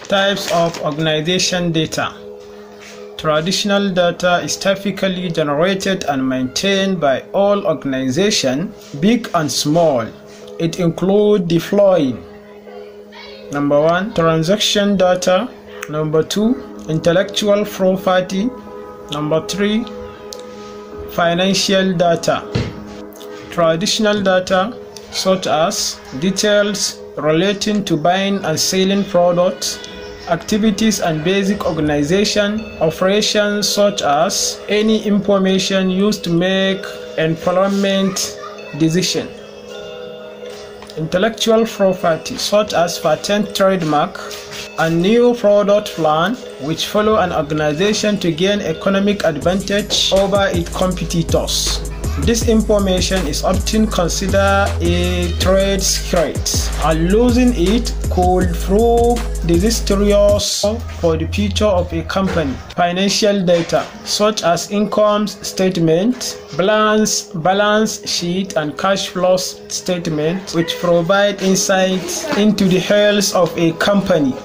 Types of organization data. Traditional data is typically generated and maintained by all organizations, big and small. It includes the following. Number 1, transaction data. Number 2, intellectual property. Number 3, financial data. Traditional data such as details relating to buying and selling products, activities and basic organization operations such as any information used to make employment decision. Intellectual property such as patent, trademark, and new product plan which follow an organization to gain economic advantage over its competitors. This information is often considered a trade secret, and losing it could prove disastrous for the future of a company. Financial data such as income statement, balance sheet, and cash flow statement, which provide insight into the health of a company.